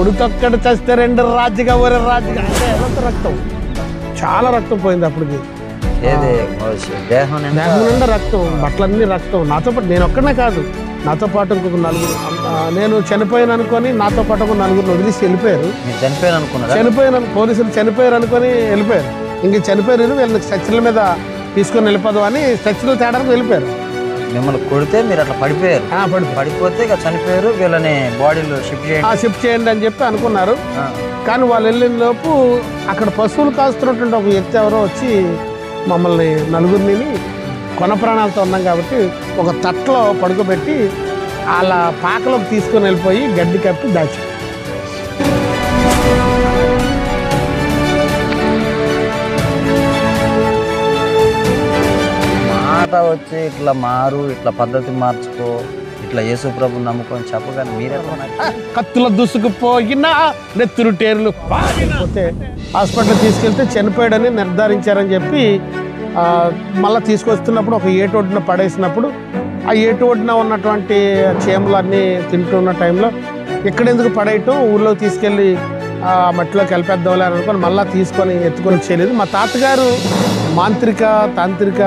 ఉడితొక్కడ చస్తే రెండు రాజుగా ఒరే రాజుగా అంటే ఎంత రక్తం, చాలా రక్తం పోయింది అప్పటికి. దేహం నిండా రక్తం, బట్టలన్నీ రక్తం. నాతో పాటు నేను ఒక్కడనే కాదు, నాతో పాటు ఇంకొక నలుగురు. నేను చనిపోయాను అనుకొని నాతో పాటు ఒక నలుగురు వదిలేసి వెళ్ళిపోయారు. చనిపోయాను పోలీసులు చనిపోయారు అనుకొని వెళ్ళిపోయారు. ఇంక చనిపోయారు, వీళ్ళని స్ట్రెచ్చర్ల మీద తీసుకొని వెళ్ళిపోదాం అని స్ట్రెచ్చర్లు తేడానికి వెళ్ళిపోయారు. మిమ్మల్ని కొడితే మీరు అట్లా పడిపోయారు, పడిపోతే ఇక చనిపోయారు. వీళ్ళని బాడీలో షిఫ్ట్ చేయండి అని చెప్పి అనుకున్నారు. కానీ వాళ్ళు వెళ్ళిన లోపు అక్కడ పశువులు కాస్తున్నటువంటి ఒక వ్యక్తి ఎవరో వచ్చి మమ్మల్ని నలుగురిని కొన ప్రాణాలతో ఉన్నాం కాబట్టి ఒక తట్లో పడుకోబెట్టి వాళ్ళ పాకలోకి తీసుకొని వెళ్ళిపోయి గడ్డి కప్పి దాచి. మాట వచ్చి ఇట్లా మారు, ఇట్లా పద్ధతి మార్చుకో, ఇట్లా యేసు ప్రభుని నమ్ముకొని చెప్పగానే మీరే కత్తుల దూసుకుపోయినా నెత్తురు టేర్లు పోతే హాస్పిటల్ తీసుకెళ్తే చనిపోయాడని నిర్ధారించారని చెప్పి మళ్ళీ తీసుకొస్తున్నప్పుడు ఒక ఏటు ఒడ్డున పడేసినప్పుడు ఆ ఏటు ఒడ్డున ఉన్నటువంటి చేమలన్నీ తింటున్న టైంలో ఎక్కడెందుకు పడేయటం, ఊళ్ళో తీసుకెళ్ళి మట్టిలోకి కలిపేద్దాంలే అని అనుకొని మళ్ళీ తీసుకొని ఎత్తుకొని చేయలేదు. మా తాతగారు మాంత్రిక తాంత్రిక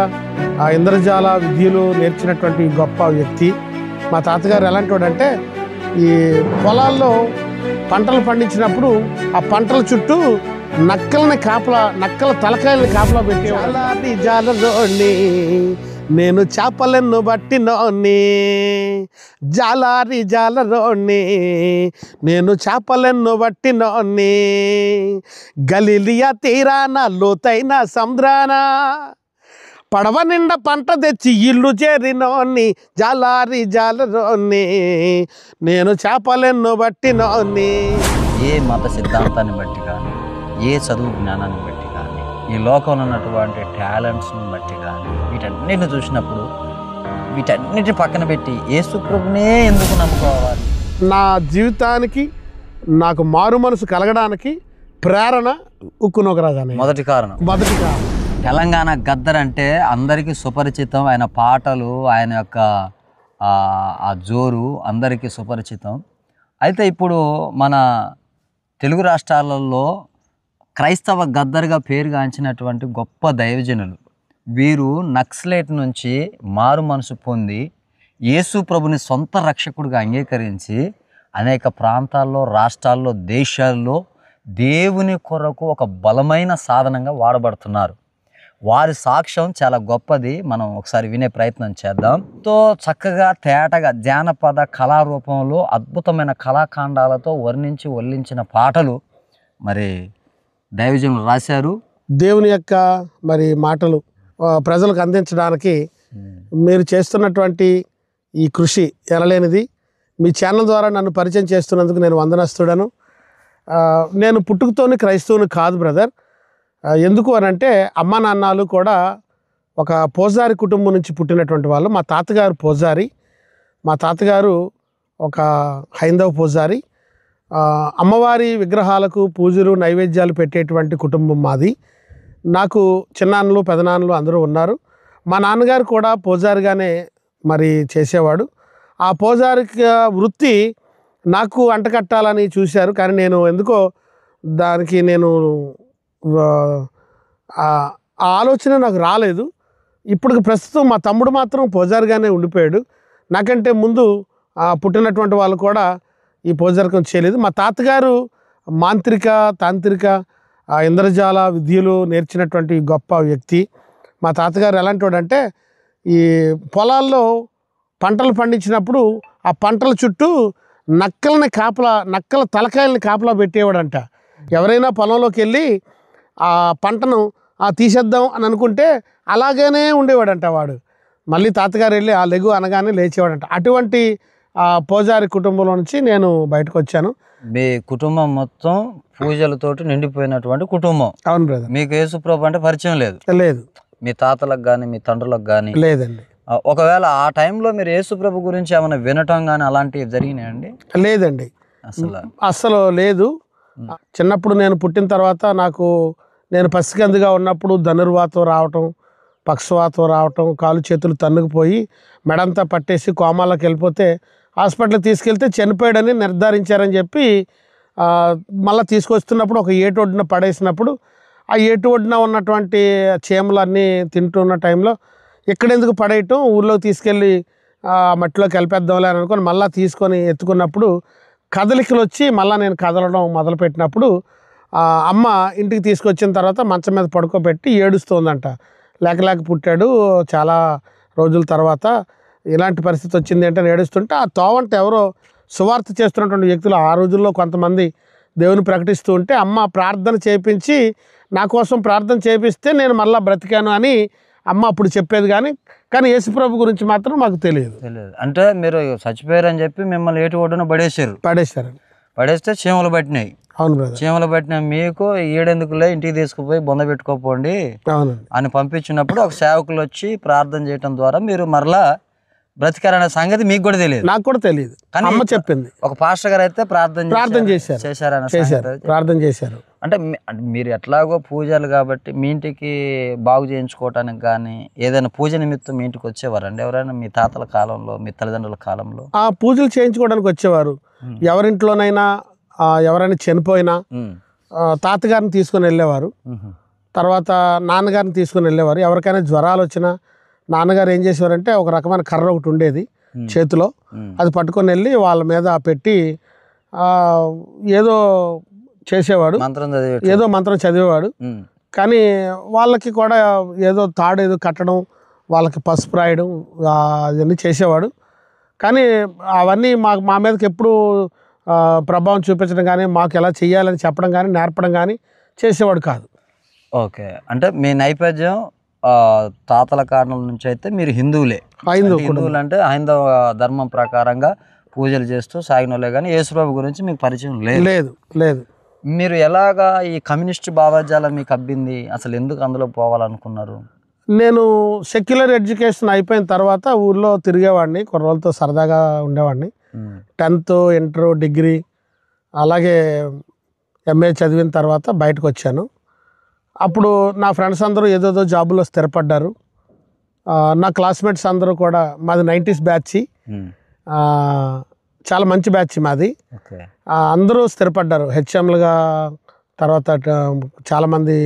ఇంద్రజాల విద్యలు నేర్చినటువంటి గొప్ప వ్యక్తి. మా తాతగారు ఎలాంటి వాడంటే ఈ పొలాల్లో పంటలు పండించినప్పుడు ఆ పంటల చుట్టూ నక్కల తలకాయలని కాపలా పెట్టేవాడు. జాలరోని నేను చేపలను బట్టినోని, జాలారి జాలరోని నేను చేపలను బట్టినోని, గలీలియా తీరాన లోతైన సముద్రాన పడవ నిండా పంట తెచ్చి ఇల్లు చేరినోని, జాలారి జాలరోని నేను చేపలను బట్టినోని. ఏ మత సిద్ధాంతాన్ని బట్టి కానీ, ఏ చదువు జ్ఞానాన్ని బట్టి కానీ, ఈ లోకంలో ఉన్నటువంటి టాలెంట్స్ని బట్టి కానీ, వీటన్నిటిని చూసినప్పుడు వీటన్నిటిని పక్కన పెట్టి యేసు ప్రభునే ఎందుకు నమ్ముకోవాలి? నా జీవితానికి నాకు మారు మనసు కలగడానికి ప్రేరణ ఉక్కునోగరాజు అనే మొదటి కారణం. తెలంగాణ గద్దర్ అంటే అందరికీ సుపరిచితం. ఆయన పాటలు, ఆయన యొక్క ఆ జోరు అందరికీ సుపరిచితం. అయితే ఇప్పుడు మన తెలుగు రాష్ట్రాలలో క్రైస్తవ గద్దర్గా పేరుగాంచినటువంటి గొప్ప దైవజనులు వీరు నక్సలైట్ నుంచి మారు మనసు పొంది యేసు ప్రభుని సొంత రక్షకుడిగా అంగీకరించి అనేక ప్రాంతాల్లో, రాష్ట్రాల్లో, దేశాల్లో దేవుని కొరకు ఒక బలమైన సాధనంగా వాడబడుతున్నారు. వారి సాక్ష్యం చాలా గొప్పది. మనం ఒకసారి వినే ప్రయత్నం చేద్దాం. ఎంతో చక్కగా తేటగా జానపద కళారూపంలో అద్భుతమైన కళాఖండాలతో వర్ణించి వల్లించిన పాటలు మరి దైవజనులు రాశారు. దేవుని యొక్క మరి మాటలు ప్రజలకు అందించడానికి మీరు చేస్తున్నటువంటి ఈ కృషి ఎనలేనిది. మీ ఛానల్ ద్వారా నన్ను పరిచయం చేస్తున్నందుకు నేను వందనస్తుడను. నేను పుట్టుకతోని క్రైస్తవుని కాదు బ్రదర్. ఎందుకు అని అంటే అమ్మ నాన్నలు కూడా ఒక పూజారి కుటుంబం నుంచి పుట్టినటువంటి వాళ్ళు. మా తాతగారు పూజారి, మా తాతగారు ఒక హైందవ పూజారి. అమ్మవారి విగ్రహాలకు పూజలు నైవేద్యాలు పెట్టేటువంటి కుటుంబం మాది. నాకు చిన్నాన్నలు పెదనాన్నలు అందరూ ఉన్నారు. మా నాన్నగారు కూడా పూజారిగానే మరి చేసేవాడు. ఆ పూజారి వృత్తి నాకు అంటకట్టాలని చూశారు, కానీ నేను ఎందుకో దానికి ఆ ఆలోచన నాకు రాలేదు. ఇప్పుడు ప్రస్తుతం మా తమ్ముడు మాత్రం పూజారిగానే ఉండిపోయాడు. నాకంటే ముందు పుట్టినటువంటి వాళ్ళు కూడా ఈ పూజారికం చేయలేదు. మా తాతగారు మాంత్రిక తాంత్రిక ఇంద్రజాల విద్యలు నేర్చినటువంటి గొప్ప వ్యక్తి. మా తాతగారు ఎలాంటి వాడంటే ఈ పొలాల్లో పంటలు పండించినప్పుడు ఆ పంటల చుట్టూ నక్కల తలకాయలని కాపలా పెట్టేవాడంట. ఎవరైనా పొలంలోకి వెళ్ళి ఆ పంటను తీసేద్దాం అని అనుకుంటే అలాగనే ఉండేవాడంట వాడు. మళ్ళీ తాతగారు వెళ్ళి ఆ లెగు అనగానే లేచేవాడంట. అటువంటి పూజారి కుటుంబంలో నుంచి నేను బయటకు వచ్చాను. మీ కుటుంబం మొత్తం పూజలతోటి నిండిపోయినటువంటి కుటుంబం. అవును బ్రదర్. మీకు యేసుప్రభు అంటే పరిచయం లేదు? మీ తాతలకు కానీ మీ తండ్రులకు కానీ లేదండి. ఒకవేళ ఆ టైంలో మీరు యేసుప్రభు గురించి ఏమైనా వినటం కానీ అలాంటివి జరిగినాయండి? లేదండి, అస్సలు లేదు. చిన్నప్పుడు నేను పుట్టిన తర్వాత నేను పసికందుగా ఉన్నప్పుడు ధనుర్వాతం రావటం, పక్షవాతం రావటం, కాలు చేతులు తన్నుకుపోయి మెడంతా పట్టేసి కోమాలోకి వెళ్ళిపోతే హాస్పిటల్కి తీసుకెళ్తే చనిపోయాడని నిర్ధారించారని చెప్పి మళ్ళీ తీసుకొస్తున్నప్పుడు ఒక ఏటు ఒడ్డున పడేసినప్పుడు ఆ ఏటు ఒడ్డున ఉన్నటువంటి చీమలన్నీ తింటున్న టైంలో ఎక్కడెందుకు పడేయటం, ఊళ్ళోకి తీసుకెళ్ళి మట్టిలోకి కలిపేద్దాంలే అని అనుకొని మళ్ళీ తీసుకొని ఎత్తుకున్నప్పుడు కదలికలు వచ్చి మళ్ళీ నేను కదలడం మొదలుపెట్టినప్పుడు అమ్మ ఇంటికి తీసుకొచ్చిన తర్వాత మంచం మీద పడుకోబెట్టి ఏడుస్తోందంట. లేక పుట్టాడు, చాలా రోజుల తర్వాత ఇలాంటి పరిస్థితి వచ్చింది అంటే ఏడుస్తుంటే ఆ తోవంట ఎవరో సువార్త చేస్తున్నటువంటి వ్యక్తులు ఆ రోజుల్లో కొంతమంది దేవుని ప్రకటిస్తూ ఉంటే అమ్మ ప్రార్థన చేయించి నా కోసం ప్రార్థన చేపిస్తే నేను మళ్ళీ బ్రతికాను అని అమ్మ అప్పుడు చెప్పేది. కానీ యేసుప్రభు గురించి మాత్రం మాకు తెలియదు. అంటే మీరు చచ్చిపోయారు అని చెప్పి మిమ్మల్ని ఏటి ఒడ్డున పడేస్తే చీమలు పట్టినాయి. అవును బ్రదర్. చీమలు పట్టిన మీకు ఏడెందుకులే ఇంటికి తీసుకుపోయి బొంద పెట్టుకోపోండి అని పంపించినప్పుడు ఒక సేవకులు వచ్చి ప్రార్థన చేయడం ద్వారా మీరు మరలా బ్రతికారనే సంగతి మీకు కూడా తెలియదు. నాకు కూడా తెలియదు, కానీ అమ్మ చెప్పింది. ఒక పాస్టర్ గారు అయితే ప్రార్థన చేశారు. అంటే మీరు ఎట్లాగో పూజలు కాబట్టి మీ ఇంటికి బాగు చేయించుకోవటానికి కానీ ఏదైనా పూజ నిమిత్తం మీ ఇంటికి వచ్చేవారండి ఎవరైనా మీ తాతల కాలంలో, మీ తల్లిదండ్రుల కాలంలో? ఆ పూజలు చేయించుకోవడానికి వచ్చేవారు. ఎవరింట్లోనైనా ఎవరైనా చనిపోయినా తాతగారిని తీసుకొని వెళ్ళేవారు, తర్వాత నాన్నగారిని తీసుకొని వెళ్ళేవారు. ఎవరికైనా జ్వరాలు వచ్చినా నాన్నగారు ఏం చేసేవారంటే ఒక రకమైన కర్ర ఒకటి ఉండేది చేతిలో, అది పట్టుకొని వెళ్ళి వాళ్ళ మీద పెట్టి ఏదో చేసేవాడు, ఏదో మంత్రం చదివేవాడు. కానీ వాళ్ళకి కూడా ఏదో తాడు ఏదో కట్టడం, వాళ్ళకి పసుపు రాయడం అవన్నీ చేసేవాడు. కానీ అవన్నీ మా మీదకి ఎప్పుడు ప్రభావం చూపించడం కానీ మాకు ఎలా చేయాలని చెప్పడం కానీ నేర్పడం కానీ చేసేవాడు కాదు. ఓకే, అంటే మీ నేపథ్యం తాతల కారణం నుంచి అయితే మీరు హిందువులే అంటే హైందవ ధర్మం ప్రకారంగా పూజలు చేస్తూ సాగినోలే, కానీ యేసుప్రభు గురించి మీకు పరిచయం లేదు. మీరు ఎలాగా ఈ కమ్యూనిస్ట్ భావజాలం మీకు అబ్బింది, అసలు ఎందుకు అందులో పోవాలనుకున్నారు? నేను సెక్యులర్ ఎడ్యుకేషన్ అయిపోయిన తర్వాత ఊళ్ళో తిరిగేవాడిని, కొన్ని రోజులతో సరదాగా ఉండేవాడిని. 10th, ఇంటర్, డిగ్రీ అలాగే MA చదివిన తర్వాత బయటకు వచ్చాను. అప్పుడు నా ఫ్రెండ్స్ అందరూ ఏదోదో జాబులో స్థిరపడ్డారు. నా క్లాస్మేట్స్ అందరూ కూడా, మాది 90s బ్యాచ్, చాలా మంచి బ్యాచ్ మాది. అందరూ స్థిరపడ్డారు హెచ్ఎంలుగా, తర్వాత చాలామంది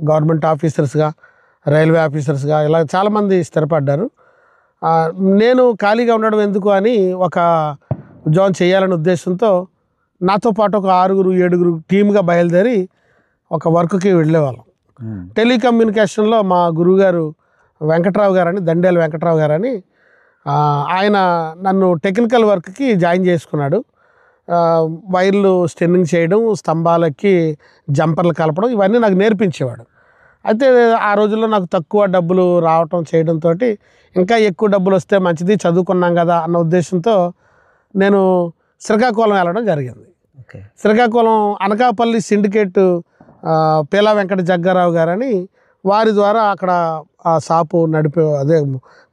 గవర్నమెంట్ ఆఫీసర్స్గా, రైల్వే ఆఫీసర్స్గా ఇలా చాలామంది స్థిరపడ్డారు. నేను ఖాళీగా ఉండడం ఎందుకు అని ఒక ఉద్యోగం చేయాలనే ఉద్దేశంతో నాతో పాటు ఒక 6-7 టీమ్గా బయలుదేరి ఒక వర్క్కి వెళ్ళేవాళ్ళం. టెలికమ్యూనికేషన్లో మా గురువుగారు వెంకట్రావు గారని, దండేల వెంకట్రావు గారని, ఆయన నన్ను టెక్నికల్ వర్క్కి జాయిన్ చేసుకున్నాడు. వైర్లు స్టెన్నింగ్ చేయడం, స్తంభాలకి జంపర్లు కలపడం ఇవన్నీ నాకు నేర్పించేవాడు. అయితే ఆ రోజుల్లో నాకు తక్కువ డబ్బులు రావటం చేయడంతో ఇంకా ఎక్కువ డబ్బులు వస్తే మంచిది, చదువుకున్నాం కదా అన్న ఉద్దేశంతో నేను శ్రీకాకుళం వెళ్ళడం జరిగింది. శ్రీకాకుళం అనకాపల్లి సిండికేట్ పేలా వెంకట జగ్గారావు గారని, వారి ద్వారా అక్కడ ఆ షాపు అదే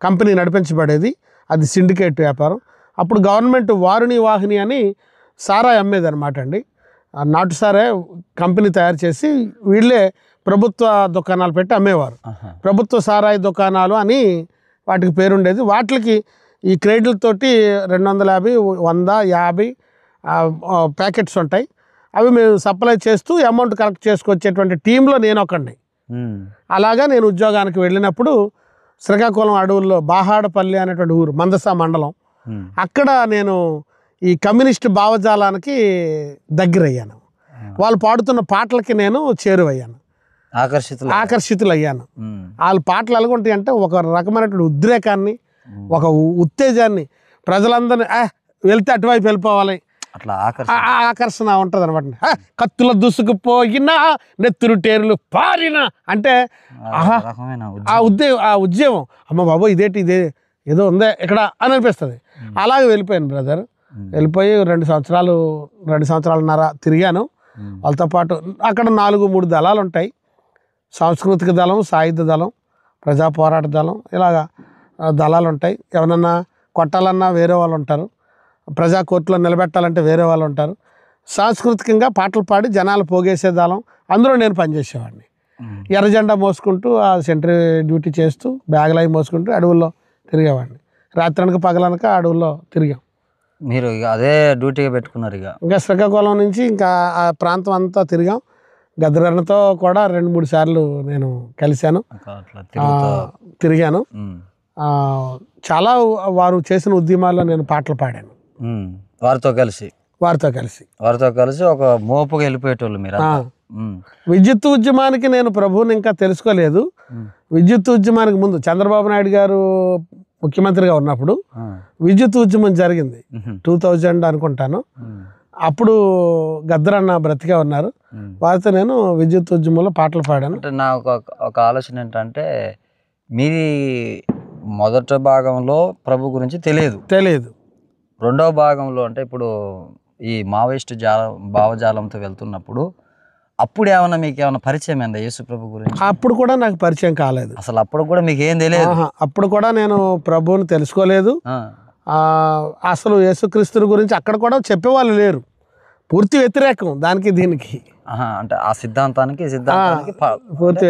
కంపెనీ నడిపించబడేది. అది సిండికేట్ వ్యాపారం. అప్పుడు గవర్నమెంట్ వారుని వాహిని అని సారా అమ్మేది అనమాట అండి. నాటు సారే కంపెనీ తయారు చేసి వీళ్ళే ప్రభుత్వ దుకాణాలు పెట్టి అమ్మేవారు. ప్రభుత్వ సారాయి దుకాణాలు అని వాటికి పేరుండేది. వాటికి ఈ క్రేడ్లతోటి 250, 100, 50 ప్యాకెట్స్ ఉంటాయి. అవి మేము సప్లై చేస్తూ అమౌంట్ కలెక్ట్ చేసుకొచ్చేటువంటి టీంలో నేను ఒకడిని. అలాగా నేను ఉద్యోగానికి వెళ్ళినప్పుడు శ్రీకాకుళం అడవుల్లో బాహాడపల్లి అనేటువంటి ఊరు, మందస మండలం, అక్కడ నేను ఈ కమ్యూనిస్ట్ భావజాలానికి దగ్గరయ్యాను. వాళ్ళు పాడుతున్న పాటలకి నేను చేరువయ్యాను, ఆకర్షితులయ్యాను. వాళ్ళ పాటలు ఎలాగుంటాయి అంటే ఒక రకమైనటువంటి ఉద్రేకాన్ని, ఒక ఉత్తేజాన్ని, ప్రజలందరినీ వెళ్తే అటువైపు వెళ్ళిపోవాలి అట్లా ఆకర్షణ ఉంటుంది అనమాట. కత్తుల దూసుకుపోయినా నెత్తురు టేరులు పారినా అంటే ఆ ఉద్యమం అమ్మ బాబో ఇదే ఏదో ఉందే ఇక్కడ అని అనిపిస్తుంది. అలాగే వెళ్ళిపోయాను బ్రదర్. వెళ్ళిపోయి 2 సంవత్సరాలన్నర తిరిగాను వాళ్ళతో పాటు. అక్కడ 3 దళాలు ఉంటాయి. సాంస్కృతిక దళం, సాయుధ దళం, ప్రజా పోరాట దళం, ఇలాగా దళాలు ఉంటాయి. ఎవరన్నా కొట్టాలన్నా వేరే వాళ్ళు ఉంటారు, ప్రజా కోర్టులో నిలబెట్టాలంటే వేరే వాళ్ళు ఉంటారు. సాంస్కృతికంగా పాటలు పాడి జనాలు పోగేసే దళం, అందులో నేను పనిచేసేవాడిని. ఎర్రజెండా మోసుకుంటూ ఆ సెంట్రీ డ్యూటీ చేస్తూ బ్యాగులు అవి మోసుకుంటూ అడవుల్లో తిరిగేవాడిని. రాత్రనక పగలనక అడవుల్లో తిరిగాం. మీరు ఇక అదే డ్యూటీగా పెట్టుకున్నారు ఇక. ఇంకా శ్రీకాకుళం నుంచి ఇంకా ఆ ప్రాంతం అంతా తిరిగాం. గద్దరన్నతో కూడా 2-3 సార్లు నేను కలిశాను, అట్లా తిరుగుతా. తిరిగాను. ఉమ్. చాలా వారు చేసిన ఉద్యమాల్లో నేను పాటలు పాడాను వారితో కలిసి ఒక మోపుగా వెళ్ళిపోయేటోళ్ళు మీరు. విద్యుత్ ఉద్యమానికి నేను ప్రభువుని ఇంకా తెలుసుకోలేదు. విద్యుత్ ఉద్యమానికి ముందు చంద్రబాబు నాయుడు గారు ముఖ్యమంత్రిగా ఉన్నప్పుడు విద్యుత్ ఉద్యమం జరిగింది 2000 అనుకుంటాను. అప్పుడు గద్దరన్న బ్రతిగా ఉన్నారు. వారితో నేను విద్యుత్ ఉద్యమంలో పాటలు పాడాను. అంటే నా ఒక ఆలోచన ఏంటంటే మీది మొదటి భాగంలో ప్రభు గురించి తెలియదు. రెండవ భాగంలో అంటే ఇప్పుడు ఈ మావోయిస్టు భావజాలంతో వెళ్తున్నప్పుడు అప్పుడు ఏమన్నా మీకు ఏమైనా పరిచయం అయిందా యేసు ప్రభు గురించి? అప్పుడు కూడా నాకు పరిచయం కాలేదు. అసలు అప్పుడు కూడా మీకు ఏం తెలియదు? అప్పుడు కూడా నేను ప్రభువుని తెలుసుకోలేదు. అసలు యేసుక్రీస్తు గురించి అక్కడ కూడా చెప్పేవాళ్ళు లేరు. పూర్తి వ్యతిరేకం దానికి దీనికి. అంటే ఆ సిద్ధాంతానికి పూర్తి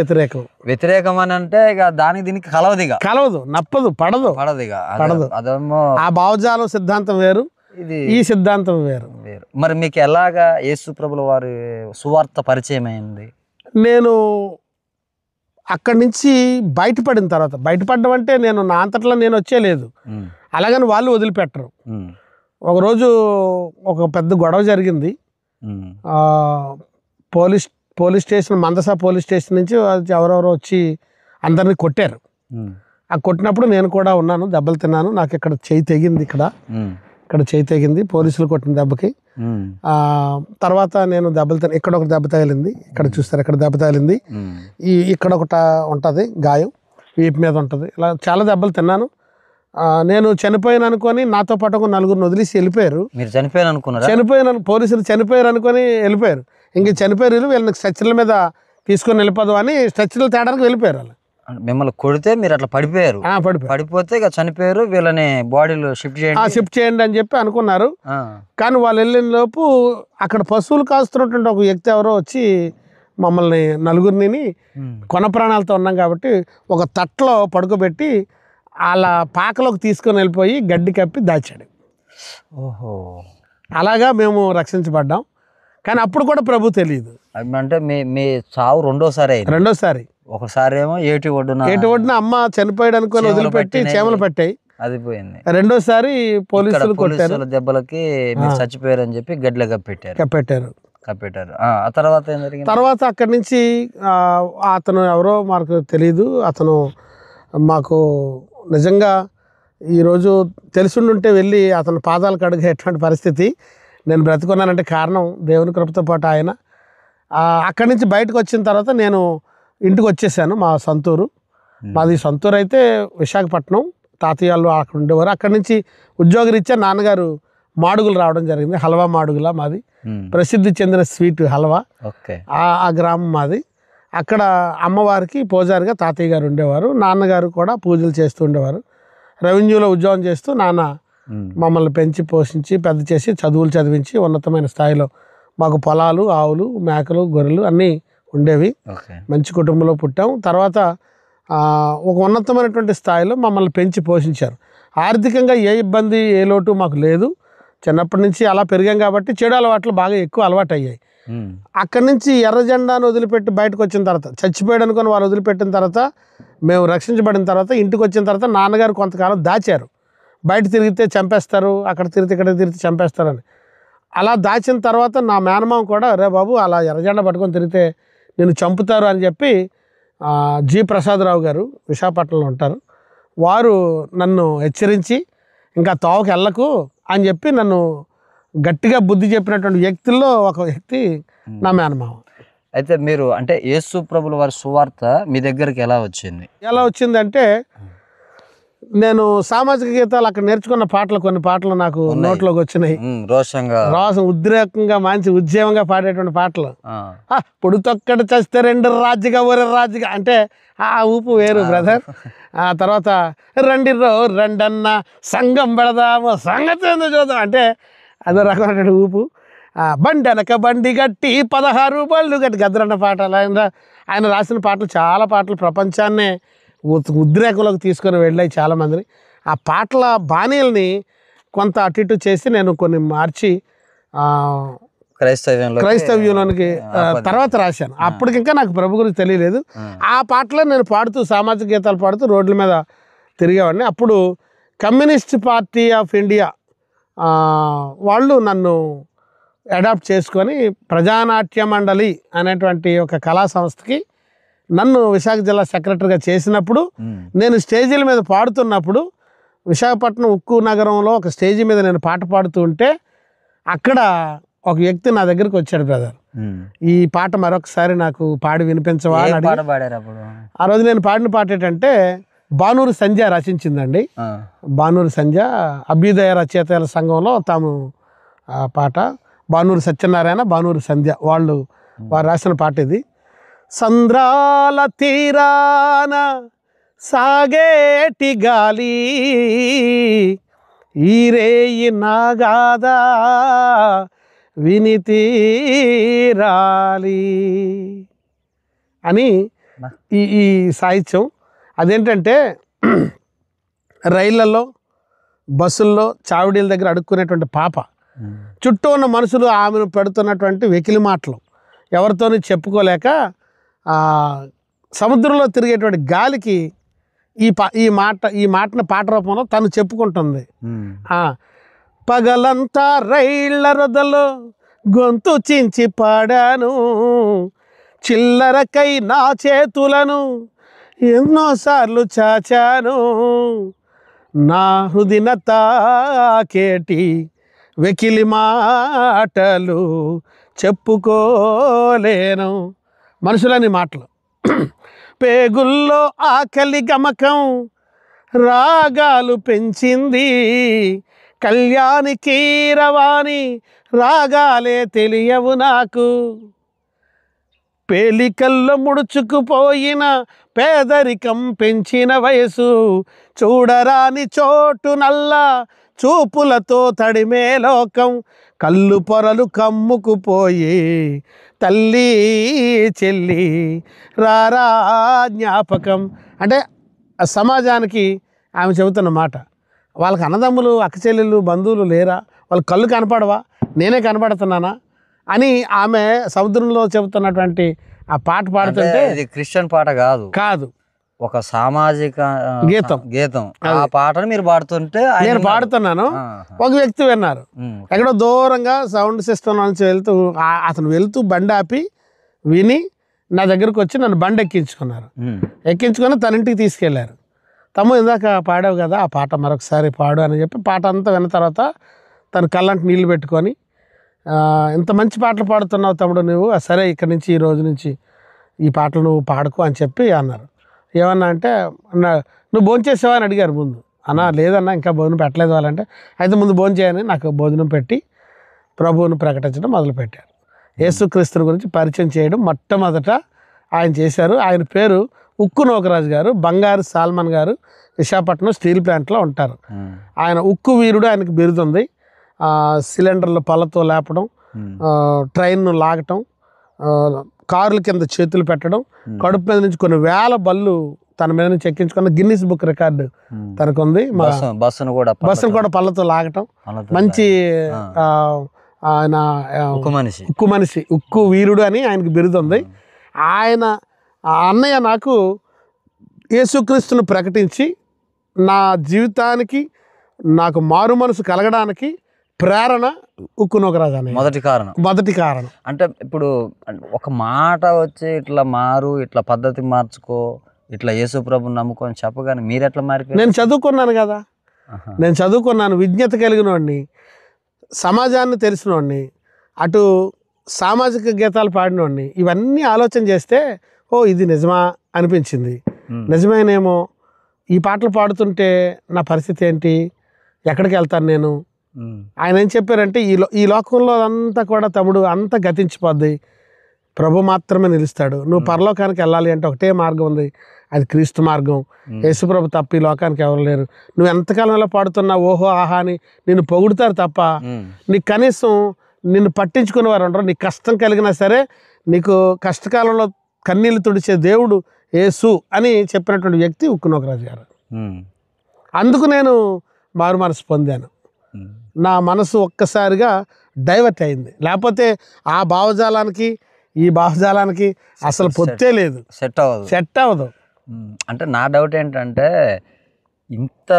వ్యతిరేకం అని అంటే ఇక దానికి దీనికి కలవదు, నప్పదు, పడదు ఇక. అదేమో ఆ భావజాలం సిద్ధాంతం వేరు, ఈ సిద్ధాంతం వేరు. మరి మీకు ఎలాగా యేసు ప్రభుల వారి సువార్త పరిచయం అయింది? నేను అక్కడి నుంచి బయటపడ్డం అంటే నేను నా అంతట్లో నేను వచ్చేలేదు, అలాగని వాళ్ళు వదిలిపెట్టరు. ఒకరోజు ఒక పెద్ద గొడవ జరిగింది. Police station, Mandasa police station నుంచి ఎవరెవరో వచ్చి అందరినీ కొట్టారు. ఆ కొట్టినప్పుడు నేను కూడా ఉన్నాను, దెబ్బలు తిన్నాను. నాకు ఇక్కడ చేయి తెగింది, ఇక్కడ చేయి తెగింది పోలీసులు కొట్టిన దెబ్బకి. తర్వాత నేను దెబ్బలు తిన్నా, ఇక్కడ ఒక దెబ్బ తగిలింది, ఇక్కడ చూస్తారు ఇక్కడ దెబ్బ తగిలింది, ఇక్కడ ఒకటి ఉంటుంది గాయం, వీపు మీద ఉంటుంది. ఇలా చాలా దెబ్బలు తిన్నాను. నేను చనిపోయాను అనుకొని నాతో పాటు ఒక 4 వదిలేసి వెళ్ళిపోయారు. మీరు చనిపోయాను? పోలీసులు చనిపోయారు అనుకొని వెళ్ళిపోయారు. ఇంక చనిపోయారు, వీళ్ళని స్ట్రెచ్చర్ల మీద తీసుకొని వెళ్ళిపోదాం అని స్ట్రెచ్చర్లు తేడానికి వెళ్ళిపోయారు. వాళ్ళు మిమ్మల్ని కొడితే మీరు అట్లా పడిపోతే ఇక చనిపోయారు, వీళ్ళని బాడీలో షిఫ్ట్ చేయండి అని చెప్పి అనుకున్నారు. కానీ వాళ్ళు వెళ్ళిన లోపు అక్కడ పశువులు కాస్తున్నటువంటి ఒక వ్యక్తి ఎవరో వచ్చి మమ్మల్ని 4 కొన ప్రాణాలతో ఉన్నాం కాబట్టి ఒక తట్లో పడుకోబెట్టి అలా పాకలోకి తీసుకొని వెళ్ళిపోయి గడ్డి కప్పి దాచాడు. ఓహో, అలాగా మేము రక్షించబడ్డాం. కానీ అప్పుడు కూడా ప్రభు తెలియదు. అంటే మీ చావు రెండోసారి. ఒకసారి ఏమో ఏటి ఒడ్డున అమ్మ చనిపోయాడు అనుకొని వదిలిపెట్టి చేమలు పట్టాయి, అది పోయింది. రెండోసారి పోలీసులు కొట్టారు, దెబ్బలకి మీరు చచ్చిపోయారు అని చెప్పి గడ్డలో కప్పెట్టారు. ఆ తర్వాత ఏం జరిగింది? తర్వాత అక్కడి నుంచి అతను ఎవరో మాకు తెలియదు. అతను మాకు నిజంగా ఈరోజు తెలుసుండుంటే వెళ్ళి అతను పాదాలు కడిగేటువంటి పరిస్థితి. నేను బ్రతుకున్నానంటే కారణం దేవుని కృపతో పాటు ఆయన. అక్కడి నుంచి బయటకు వచ్చిన తర్వాత నేను ఇంటికి వచ్చేసాను. మా సొంతూరు, మాది సొంతూరు అయితే విశాఖపట్నం, తాతయ్యాళ్ళు అక్కడ ఉండేవారు. అక్కడి నుంచి ఉద్యోగరీత్యా నాన్నగారు మాడుగులు రావడం జరిగింది. హల్వా మాడుగుల మాది, ప్రసిద్ధి చెందిన స్వీట్ హల్వా. ఆ గ్రామం మాది. అక్కడ అమ్మవారికి పూజారిగా తాతయ్య గారు ఉండేవారు. నాన్నగారు కూడా పూజలు చేస్తూ ఉండేవారు. రెవెన్యూలో ఉద్యోగం చేస్తూ నాన్న మమ్మల్ని పెంచి పోషించి పెద్ద చేసి చదువులు చదివించి ఉన్నతమైన స్థాయిలో మాకు పొలాలు, ఆవులు, మేకలు, గొర్రెలు అన్నీ ఉండేవి. మంచి కుటుంబంలో పుట్టాం. తర్వాత ఒక ఉన్నతమైనటువంటి స్థాయిలో మమ్మల్ని పెంచి పోషించారు. ఆర్థికంగా ఏ ఇబ్బంది, ఏ లోటు మాకు లేదు. చిన్నప్పటి నుంచి అలా పెరిగాం కాబట్టి చెడు అలవాట్లు బాగా ఎక్కువ అలవాటు అయ్యాయి. అక్కడి నుంచి ఎర్ర జెండాను వదిలిపెట్టి బయటకు వచ్చిన తర్వాత, చచ్చిపోయాడు అనుకొని వాళ్ళు వదిలిపెట్టిన తర్వాత, మేము రక్షించబడిన తర్వాత ఇంటికి వచ్చిన తర్వాత నాన్నగారు కొంతకాలం దాచారు. బయట తిరిగితే చంపేస్తారు, అక్కడ తిరిగితే ఇక్కడ తిరిగితే చంపేస్తారని. అలా దాచిన తర్వాత నా మేనమామ కూడా, రే బాబు అలా ఎర్రజెండా పట్టుకొని తిరిగితే నేను చంపుతారు అని చెప్పి జి ప్రసాదరావు గారు విశాఖపట్నంలో ఉంటారు, వారు నన్ను హెచ్చరించి ఇంకా తోవకి వెళ్ళకు అని చెప్పి నన్ను గట్టిగా బుద్ధి చెప్పినటువంటి వ్యక్తుల్లో ఒక వ్యక్తి నా మేనమామ. అయితే మీరు అంటే యేసు ప్రభుల వారి సువార్త మీ దగ్గరికి ఎలా వచ్చిందంటే నేను సామాజిక గీతాలు అక్కడ నేర్చుకున్న పాటలు, కొన్ని పాటలు నాకు నోట్లోకి వచ్చినాయి. రోషం, ఉద్రేకంగా, మంచి ఉద్యమంగా పాడేటువంటి పాటలు. పొడుతొక్కడు చస్తే 2 రాజుగా ఒరే రాజుగా అంటే ఆ ఊపు వేరు బ్రదర్. ఆ తర్వాత రండన్న సంఘం పెడదాము, సంగతి ఏందో చూద్దాం అంటే అదో రకమైన ఊపు. బండి వెనక బండి గట్టి 16 బళ్ళు గట్టి గద్దరన్న పాటలు. ఆయన రాసిన పాటలు, చాలా పాటలు ప్రపంచాన్నే ఉద్రేకంలోకి తీసుకొని వెళ్ళాయి చాలామందిని. ఆ పాటల బాణీలని కొంత అటు ఇటు చేసి నేను కొన్ని మార్చి క్రైస్తవ్యంలోనికి తర్వాత రాశాను. అప్పటికింకా నాకు ప్రభు గురించి తెలియలేదు. ఆ పాటలో నేను పాడుతూ సామాజిక గీతాలు పాడుతూ రోడ్ల మీద తిరిగేవాడిని. అప్పుడు కమ్యూనిస్ట్ పార్టీ ఆఫ్ ఇండియా వాళ్ళు నన్ను అడాప్ట్ చేసుకొని ప్రజానాట్య మండలి అనేటువంటి ఒక కళా సంస్థకి నన్ను విశాఖ జిల్లా సెక్రటరీగా చేసినప్పుడు నేను స్టేజీల మీద పాడుతున్నప్పుడు విశాఖపట్నం ఉక్కు నగరంలో ఒక స్టేజీ మీద నేను పాట పాడుతూ ఉంటే అక్కడ ఒక వ్యక్తి నా దగ్గరికి వచ్చాడు, బ్రదర్ ఈ పాట మరొకసారి నాకు పాడి వినిపించవా అని అడిగి. ఆ రోజు నేను పాడిన పాట ఏంటంటే బానూరు సంధ్య రచించిందండి. బానూరు సంధ్య అభ్యుదయ రచయితల సంఘంలో తాము పాట, బానూరు సత్యనారాయణ, బానూరు సంధ్య వారు రాసిన పాట ఇది. సంద్రాల తీరాన సాగేటి గాలి ఈరేయి నాగాదా వినితీరాలి అని ఈ సాహిత్యం. అదేంటంటే రైళ్లలో బస్సుల్లో చావిడీల దగ్గర అడుక్కునేటువంటి పాప, చుట్టూ ఉన్న మనుషులు ఆమెను పెడుతున్నటువంటి వెకిలి మాటలు ఎవరితోని చెప్పుకోలేక సముద్రంలో తిరిగేటువంటి గాలికి ఈ మాటను పాట రూపంలో తను చెప్పుకుంటుంది. పగలంతా రైళ్ల రొదలో గొంతు చించి పాడాను, చిల్లరకై నా చేతులను ఎన్నోసార్లు చాచాను, నా హృదిన తాకేటి వెకిలి మాటలు చెప్పుకోలేను. మనుషులని మాటలు. పేగుల్లో ఆకలి గమకం రాగాలు పెంచింది, కళ్యాణి కీరవాణి రాగాలే తెలియవు నాకు, పేలికల్లో ముడుచుకుపోయిన పేదరికం పెంచిన వయసు, చూడరాని చోటు నల్ల చూపులతో తడిమే లోకం, కళ్ళు పొరలు కమ్ముకుపోయి తల్లి చెల్లి రారా జ్ఞాపకం. అంటే సమాజానికి ఆమె చెబుతున్న మాట. వాళ్ళకి అన్నదమ్ములు అక్క చెల్లెళ్ళు బంధువులు లేరా? వాళ్ళ కళ్ళు కనపడవా? నేనే కనపడుతున్నానా అని ఆమె సముద్రంలో చెబుతున్నటువంటి ఆ పాట పాడుతుంటే, ఇది క్రిస్టియన్ పాట కాదు, ఒక సామాజిక గీతం. ఆ పాటను మీరు పాడుతుంటే నేను పాడుతున్నాను, ఒక వ్యక్తి విన్నారు. ఎక్కడో దూరంగా సౌండ్ సిస్టమ్ నుంచి అతను వెళ్తూ బండి ఆపి విని నా దగ్గరకు వచ్చి నన్ను బండి ఎక్కించుకొని తన ఇంటికి తీసుకెళ్లారు. ఇందాక పాడావు కదా ఆ పాట మరొకసారి పాడు అని చెప్పి పాట అంతా విన్న తర్వాత తన కళ్ళంటి నీళ్లు పెట్టుకొని, ఇంత మంచి పాటలు పాడుతున్నావు తమ్ముడు నువ్వు, సరే ఇక్కడి నుంచి ఈ రోజు నుంచి ఈ పాటలు నువ్వు పాడుకో అని చెప్పి అన్నారు. ఏమన్నా అంటే, నువ్వు భోజనం చేసావా అని అడిగారు ముందు. అన్నా లేదన్నా ఇంకా భోజనం పెట్టలేదు వాళ్ళంటే, అయితే ముందు భోజనం చేయని నాకు భోజనం పెట్టి ప్రభువును ప్రకటించడం మొదలుపెట్టారు. యేసుక్రీస్తుని గురించి పరిచయం చేయడం మొట్టమొదట ఆయన చేశారు. ఆయన పేరు ఉక్కు నోకరాజు గారు. బంగారు సాల్మన్ గారు విశాఖపట్నం స్టీల్ ప్లాంట్లో ఉంటారు. ఆయన ఉక్కు వీరుడు, ఆయనకు బిరుదుంది. సిలిండర్లు పళ్ళతో లేపడం, ట్రైన్ను లాగటం, కార్ల కింద చేతులు పెట్టడం, కడుపు మీద నుంచి కొన్ని వేల బళ్ళు తన మీద నుంచి ఎక్కించుకున్న గిన్నిస్ బుక్ రికార్డు తనకు ఉంది. బస్సును కూడా పళ్ళతో లాగటం, మంచి ఆయన ఉక్కు మనిషి, ఉక్కు వీరుడు అని ఆయనకు బిరుదుంది. ఆయన అన్నయ్య నాకు యేసుక్రీస్తును ప్రకటించి నా జీవితానికి నాకు మారు మనసు కలగడానికి ప్రేరణ ఉక్కు నోకరాజు అనే మొదటి కారణం. అంటే ఇప్పుడు ఒక మాట వచ్చి ఇట్లా మారు, ఇట్లా పద్ధతి మార్చుకో, ఇట్లా యేసు ప్రభుని నమ్ముకో అని చెప్పగానే మీరు ఎట్లా మారిపోయారు? నేను చదువుకున్నాను కదా, నేను చదువుకున్నాను, విజ్ఞత కలిగిన వాడిని, సమాజాన్ని తెలిసిన వాడిని, అటు సామాజిక గీతాలు పాడినవాడిని. ఇవన్నీ ఆలోచన చేస్తే ఇది నిజమా అనిపించింది. నిజమేనేమో, ఈ పాటలు పాడుతుంటే నా పరిస్థితి ఏంటి, ఎక్కడికి వెళ్తాను నేను? ఆయన ఏం చెప్పారంటే, ఈ లోకంలో అంతా కూడా తమ్ముడు అంతా గతించిపోద్ది, ప్రభు మాత్రమే నిలుస్తాడు. నువ్వు పరలోకానికి వెళ్ళాలి అంటే ఒకటే మార్గం ఉంది, అది క్రీస్తు మార్గం. యేసుప్రభు తప్ప ఈ లోకానికి ఎవరు లేరు. నువ్వు ఎంతకాలం ఇలా పాడుతున్నా ఓహో ఆహా అని నిన్ను పొగుడుతారు తప్ప నీకు కనీసం నిన్ను పట్టించుకునే వారు ఉండరు. నీకు కష్టం కలిగినా సరే నీకు కష్టకాలంలో కన్నీళ్ళు తుడిచే దేవుడు యేసు అని చెప్పినటువంటి వ్యక్తి ఉక్కు నోకరాజు గారు. అందుకు నేను మారు మనసు పొందాను. నా మనసు ఒక్కసారిగా డైవర్ట్ అయింది. లేకపోతే ఆ భావజాలానికి ఈ భావజాలానికి అసలు పొత్తే లేదు, సెట్ అవ్వదు. అంటే నా డౌట్ ఏంటంటే, ఇంత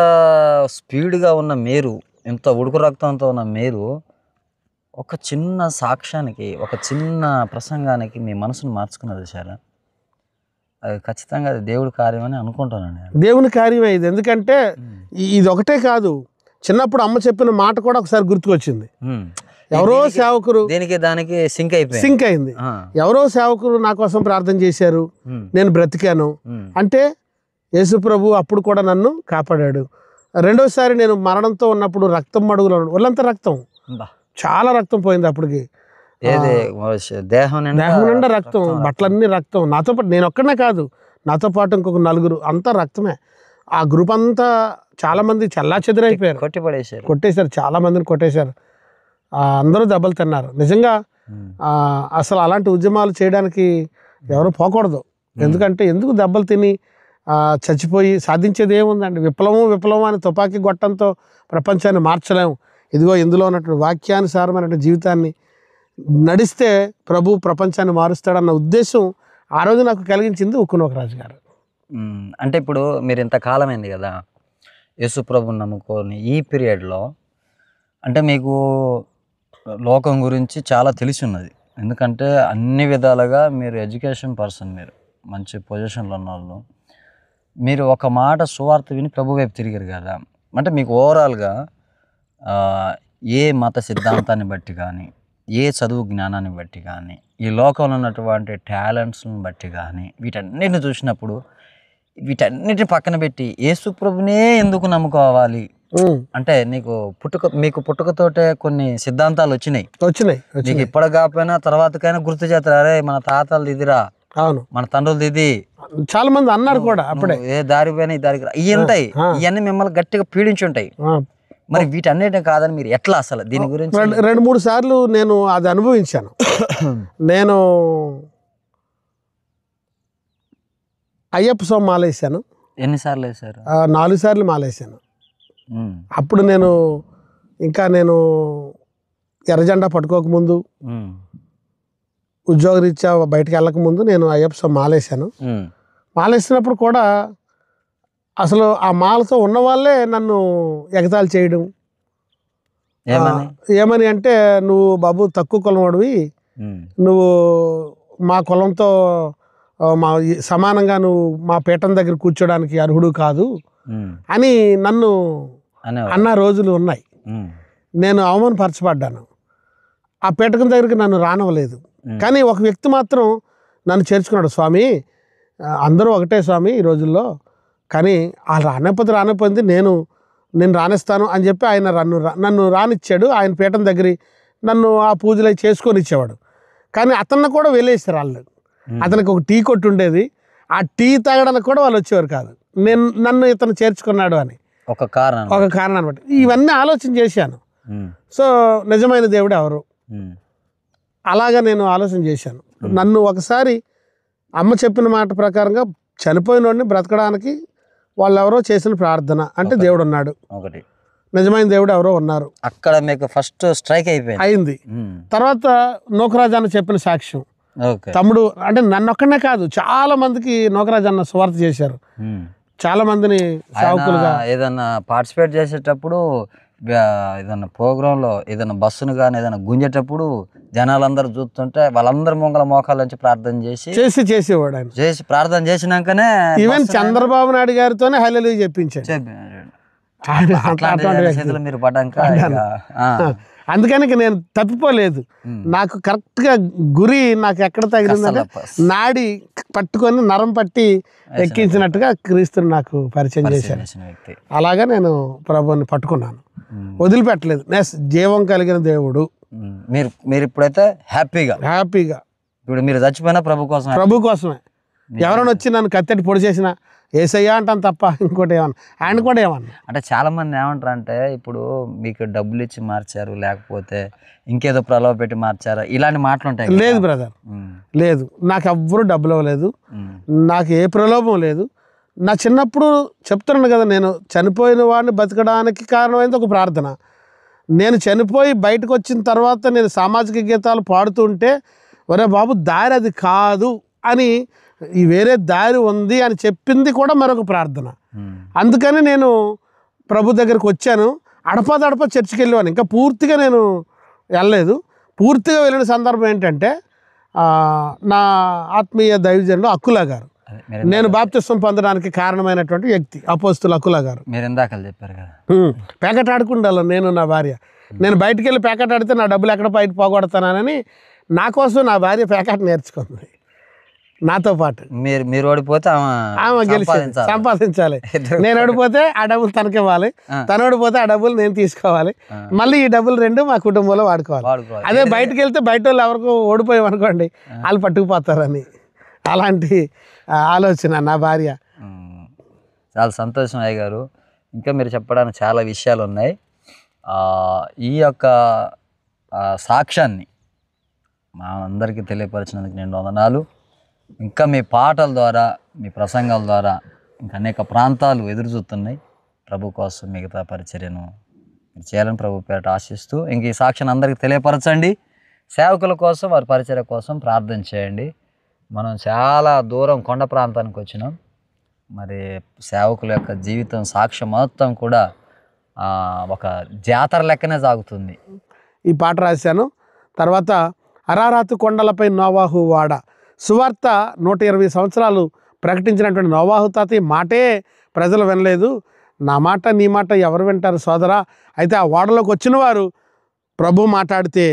స్పీడ్గా ఉన్న మీరు, ఇంత ఉడుకు రక్తంతో ఉన్న మీరు, ఒక చిన్న సాక్ష్యానికి, ఒక చిన్న ప్రసంగానికి మీ మనసును మార్చుకున్నది సార్. అది ఖచ్చితంగా అది దేవుడి కార్యం అని అనుకుంటాను నేను. దేవుని కార్యమే ఇది. ఎందుకంటే ఇది ఒకటే కాదు, చిన్నప్పుడు అమ్మ చెప్పిన మాట కూడా ఒకసారి గుర్తుకొచ్చింది. ఎవరో సేవకురు దానికి సింక్ అయింది. ఎవరో సేవకురు నా కోసం ప్రార్థన చేశారు, నేను బ్రతికాను అంటే యేసు ప్రభు అప్పుడు కూడా నన్ను కాపాడాడు. రెండోసారి నేను మరణంతో ఉన్నప్పుడు రక్తం మడుగులో ఒళ్ళంతా రక్తం, చాలా రక్తం పోయింది. అప్పటికి దేహం నిండా రక్తం, బట్టలన్నీ రక్తం. నాతో పాటు నేను ఒక్కడనే కాదు, నాతో పాటు ఇంకొక 4 అంతా రక్తమే. ఆ గ్రూప్ అంతా చాలా మంది చల్లా చెదిరైపోయారు, కొట్టేశారు, చాలా మందిని కొట్టేశారు. అందరూ దెబ్బలు తిన్నారు. నిజంగా అసలు అలాంటి ఉద్యమాలు చేయడానికి ఎవరు పోకూడదు. ఎందుకంటే ఎందుకు దెబ్బలు తిని చచ్చిపోయి సాధించేది ఏముందండి? విప్లవం అని తుపాకీ గొట్టంతో ప్రపంచాన్ని మార్చలేము. ఇదిగో ఇందులో ఉన్నటువంటి వాక్యానుసారమైనటువంటి జీవితాన్ని నడిస్తే ప్రభు ప్రపంచాన్ని మారుస్తాడన్న ఉద్దేశం ఆ రోజు నాకు కలిగించింది ఉక్కునోకరాజు గారు. అంటే ఇప్పుడు మీరు ఇంతకాలం అయింది కదా యేసు ప్రభుని నమ్ముకొని, ఈ పీరియడ్లో అంటే మీకు లోకం గురించి చాలా తెలిసి ఉన్నది. ఎందుకంటే అన్ని విధాలుగా మీరు ఎడ్యుకేషన్ పర్సన్, మీరు మంచి పొజిషన్లో ఉన్న వాళ్ళు. మీరు ఒక మాట సువార్త విని ప్రభు వైపు తిరిగారు కదా. అంటే మీకు ఓవరాల్గా ఏ మత సిద్ధాంతాన్ని బట్టి కానీ, ఏ చదువు జ్ఞానాన్ని బట్టి కానీ, ఈ లోకంలో ఉన్నటువంటి టాలెంట్స్ని బట్టి కానీ, వీటన్నిటిని చూసినప్పుడు వీటన్నిటిని పక్కన పెట్టి యేసు ప్రభునే ఎందుకు నమ్ముకోవాలి? అంటే మీకు పుట్టుకతోటే కొన్ని సిద్ధాంతాలు వచ్చినాయి. మీకు ఇప్పటి కాకపోయినా తర్వాతకైనా గుర్తు చేస్తారు, అరే మన తాతలది ఇదిరా, అవును మన తండ్రులది ఇది. చాలా మంది అన్నారు కూడా అప్పుడే, ఏ దారి పోయినా ఈ దారికి ఇవి ఉంటాయి. ఇవన్నీ మిమ్మల్ని గట్టిగా పీడించి ఉంటాయి. మరి వీటన్నిటిని కాదని మీరు ఎట్లా అసలు దీని గురించి? 2-3 సార్లు నేను అది అనుభవించాను. నేను అయ్యప్ప స్వామి మాలేసాను. ఎన్నిసార్లు వేసారు? 4 సార్లు మాలేసాను. అప్పుడు నేను ఎర్రజెండా పట్టుకోకముందు, ఉద్యోగరీత్యా బయటకు వెళ్ళకముందు నేను అయ్యప్ప స్వామి మాలేసాను. మాలేసినప్పుడు కూడా అసలు ఆ మాలతో ఉన్న వాళ్ళే నన్ను ఎగతాళి చేయడం. ఏమని అంటే, నువ్వు బాబు తక్కువ కులం వాడివి, నువ్వు మా కులంతో సమానంగా నువ్వు మా పీఠం దగ్గర కూర్చోడానికి అర్హుడు కాదు అని నన్ను అన్న రోజులు ఉన్నాయి. నేను అవమానపరచబడ్డాను. ఆ పీఠకం దగ్గరికి నన్ను రానివ్వలేదు. కానీ ఒక వ్యక్తి మాత్రం నన్ను చేర్చుకున్నాడు. స్వామి, అందరూ ఒకటే స్వామి ఈ రోజుల్లో, కానీ వాళ్ళు రానిపోయింది నేను రానిస్తాను అని చెప్పి ఆయన నన్ను రానిచ్చాడు. ఆయన పీఠం దగ్గర నన్ను ఆ పూజలు చేసుకొని ఇచ్చేవాడు. కానీ అతన్ని కూడా వెళ్ళేసారు వాళ్ళు. అతనికి ఒక టీ కొట్టు ఉండేది, ఆ టీ తాగడానికి కూడా వాళ్ళు వచ్చేవారు కాదు. నన్ను ఇతను చేర్చుకున్నాడు అని ఒక కారణం అనమాట. ఇవన్నీ ఆలోచన చేశాను. సో నిజమైన దేవుడు ఎవరు, అలాగా నేను ఆలోచన చేశాను. నన్ను ఒకసారి అమ్మ చెప్పిన మాట ప్రకారంగా చనిపోయిన వాడిని బ్రతకడానికి వాళ్ళు ఎవరో చేసిన ప్రార్థన అంటే దేవుడు ఉన్నాడు, నిజమైన దేవుడు ఎవరో ఉన్నారు. అక్కడ మీకు ఫస్ట్ స్ట్రైక్ అయింది. తర్వాత నూకరాజు అన్న చెప్పిన సాక్ష్యం, తమ్ముడు అంటే నన్ను ఒక్కనే కాదు చాలా మందికి నూకరాజు అన్న సువార్త చేశారు. చాలా మందిని సేవకులుగా ఏదన్నా పార్టిసిపేట్ చేసేటప్పుడు, ఏదన్నా ప్రోగ్రాంలో ఏదైనా బస్సును కానీ ఏదైనా గుంజేటప్పుడు జనాలందరూ చూస్తుంటే వాళ్ళందరూ మొంగల మోకాళ్ళ నుంచి ప్రార్థన చేసేవాడు. ఆయన చేసి ప్రార్థన చేసినాకనే ఈవెన్ చంద్రబాబు నాయుడు గారితోనే హల్లెలూయా చెప్పించాడు. మీరు పడ్డాక అందుకని నేను తప్పిపోలేదు. నాకు కరెక్ట్గా గురి నాకు ఎక్కడ తగిలిందంటే నాడి పట్టుకొని నరం పట్టి ఎక్కించినట్టుగా క్రీస్తుని నాకు పరిచయం చేశాను. అలాగా నేను ప్రభువుని పట్టుకున్నాను, వదిలిపెట్టలేదు. జీవం కలిగిన దేవుడు. మీరు ఇప్పుడైతే హ్యాపీగా ఇప్పుడు మీరు చచ్చిపోయినా ప్రభు కోసమే. ఎవరైనా వచ్చి నన్ను కత్తెట్టి పొడి చేసినా ఏసయ్యా అంటాను తప్ప ఇంకోటి ఏమన్నా. ఆయన కూడా ఏమన్నా అంటే చాలా మంది ఏమంటారు అంటే, ఇప్పుడు మీకు డబ్బులు ఇచ్చి మార్చారు, లేకపోతే ఇంకేదో ప్రలోభ పెట్టి మార్చారా, ఇలాంటి మాటలు ఉంటాయి. లేదు బ్రదర్, లేదు, నాకు ఎవ్వరూ డబ్బులు ఇవ్వలేదు, నాకు ఏ ప్రలోభం లేదు. నా చిన్నప్పుడు చెప్తున్నాను కదా, నేను చనిపోయిన వాడిని బతకడానికి కారణమైంది ఒక ప్రార్థన. నేను చనిపోయి బయటకు వచ్చిన తర్వాత నేను సామాజిక గీతాలు పాడుతుంటే ఒరే బాబు దారి అది కాదు అని, ఈ వేరే దారి ఉంది అని చెప్పింది కూడా మరొక ప్రార్థన. అందుకని నేను ప్రభు దగ్గరికి వచ్చాను. అడపాదడప చర్చికి వెళ్ళేవాను, ఇంకా పూర్తిగా నేను వెళ్ళలేదు. పూర్తిగా వెళ్ళిన సందర్భం ఏంటంటే నా ఆత్మీయ దైవజనుడు అక్కులా గారు, నేను బాప్తిస్మం పొందడానికి కారణమైనటువంటి వ్యక్తి అపోస్తులు అక్కులా గారు. మీరు ఇందాక చెప్పారు కదా, ప్యాకెట్ ఆడుకుండాలి నేను నా భార్య. నేను బయటికి వెళ్ళి ప్యాకెట్ ఆడితే నా డబ్బులు ఎక్కడ బయట పోగొడతానని నా కోసం నా భార్య ప్యాకెట్ నేర్చుకుంది నాతో పాటు. మీరు ఓడిపోతే ఆమె గెలిచి సంపాదించాలి, నేను ఓడిపోతే ఆ డబ్బులు తనకి ఇవ్వాలి, తను ఓడిపోతే ఆ డబ్బులు నేను తీసుకోవాలి, మళ్ళీ ఈ డబ్బులు రెండు మా కుటుంబంలో వాడుకోవాలి. అదే బయటకు వెళ్తే బయట వాళ్ళు ఎవరికో ఓడిపోయామనుకోండి వాళ్ళు పట్టుకుపోతారని, అలాంటి ఆలోచన నా భార్య. చాలా సంతోషం అయ్య గారు. ఇంకా మీరు చెప్పడానికి చాలా విషయాలు ఉన్నాయి. ఈ యొక్క సాక్ష్యాన్ని మా అందరికీ తెలియపరిచినందుకు నేను వందనాలు. ఇంకా మీ పాటల ద్వారా, మీ ప్రసంగాల ద్వారా ఇంకా అనేక ప్రాంతాలు ఎదురు చూస్తున్నాయి. ప్రభు కోసం మిగతా పరిచర్యను చేయాలని ప్రభు పేరట ఆశిస్తూ ఇంక ఈ సాక్ష్యాన్ని అందరికీ తెలియపరచండి. సేవకుల కోసం, వారి పరిచర్య కోసం ప్రార్థన చేయండి. మనం చాలా దూరం కొండ ప్రాంతానికి వచ్చినాం. మరి సేవకుల యొక్క జీవితం సాక్ష్యం మొత్తం కూడా ఒక జాతర లెక్కనే సాగుతుంది. ఈ పాట రాశాను. తర్వాత అరారాతు కొండలపై నోవాహు వాడ సువార్త 120 సంవత్సరాలు ప్రకటించినటువంటి నోవాహు తాత మాటే ప్రజలు వినలేదు. నా మాట నీ మాట ఎవరు వింటారు సోదరా? అయితే ఆ వాడలోకి వచ్చిన వారు ప్రభు మాట్లాడితే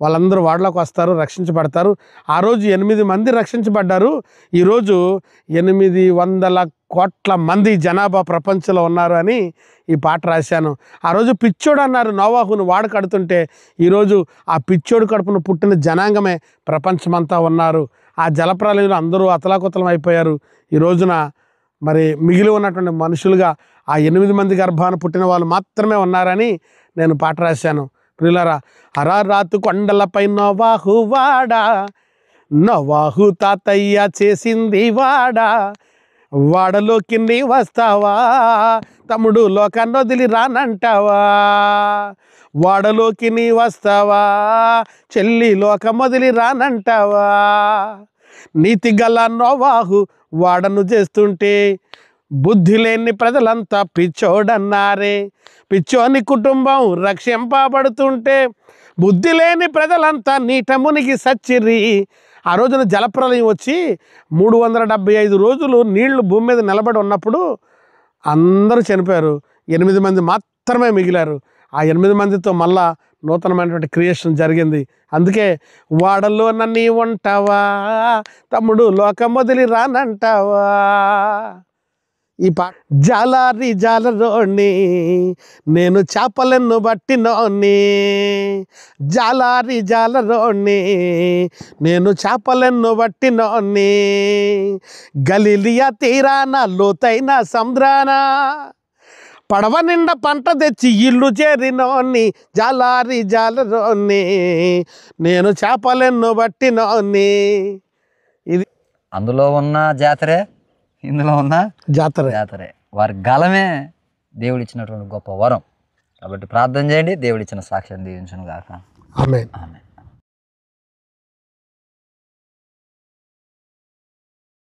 వాళ్ళందరూ వాడలోకి వస్తారు, రక్షించబడతారు. ఆ రోజు 8 మంది రక్షించబడ్డారు. ఈరోజు 800 కోట్ల మంది జనాభా ప్రపంచంలో ఉన్నారు అని ఈ పాట రాశాను. ఆ రోజు పిచ్చోడు అన్నారు నోవాహును వాడు కడుతుంటే, ఈరోజు ఆ పిచ్చోడు కడుపును పుట్టిన జనాంగమే ప్రపంచమంతా ఉన్నారు. ఆ జలప్రలయంలో అందరూ అతలాకుతలం అయిపోయారు. ఈ రోజున మరి మిగిలి ఉన్నటువంటి మనుషులుగా ఆ 8 మంది గర్భాన పుట్టిన వాళ్ళు మాత్రమే ఉన్నారని నేను పాట రాశాను. ప్రియులారా, అరారాతు కొండలపై నోవాహు వాడా, నోవాహు తాతయ్య చేసింది వాడా, వాడలోకి నీ వస్తావా తమ్ముడు, లోకాన్ని వదిలి రానంటావా, వాడలోకి నీ వస్తావా చెల్లి, లోకం వదిలి రానంటావా. నీతి గల నోవాహు వాడను చేస్తుంటే బుద్ధి లేని ప్రజలంతా పిచ్చోడన్నారే. పిచ్చోని కుటుంబం రక్షింపబడుతుంటే బుద్ధి లేని ప్రజలంతా నీట మునిగి సచ్చిరి. ఆ రోజున జలప్రలయం వచ్చి 375 రోజులు నీళ్లు భూమి మీద నిలబడి ఉన్నప్పుడు అందరూ చనిపోయారు. 8 మంది మాత్రమే మిగిలారు. ఆ 8 మందితో మళ్ళా నూతనమైనటువంటి క్రియేషన్ జరిగింది. అందుకే వాడలో నన్ను ఉంటావా తమ్ముడు, లోకం వదిలి రానంటావా. ఈ పాట జాలారి జాలరోని నేను చేపలను బట్టినోని, జాలారి జాలరోని నేను చేపలను బట్టినోని, గలిలియా తీరాన లోతైన సముద్రాన పడవ నిండా పంట తెచ్చి ఇల్లు చేరినోని, జాలారి జాలరోని నేను చేపలను బట్టినోని. ఇది అందులో ఉన్న జాతరే, ఇందులో ఉన్న జాతరే. వారి గలమే దేవుడు ఇచ్చినటువంటి గొప్ప వరం. కాబట్టి ప్రార్థన చేయండి, దేవుడు ఇచ్చిన సాక్ష్యం దీవించును గాక. ఆమేన్. ఆమేన్.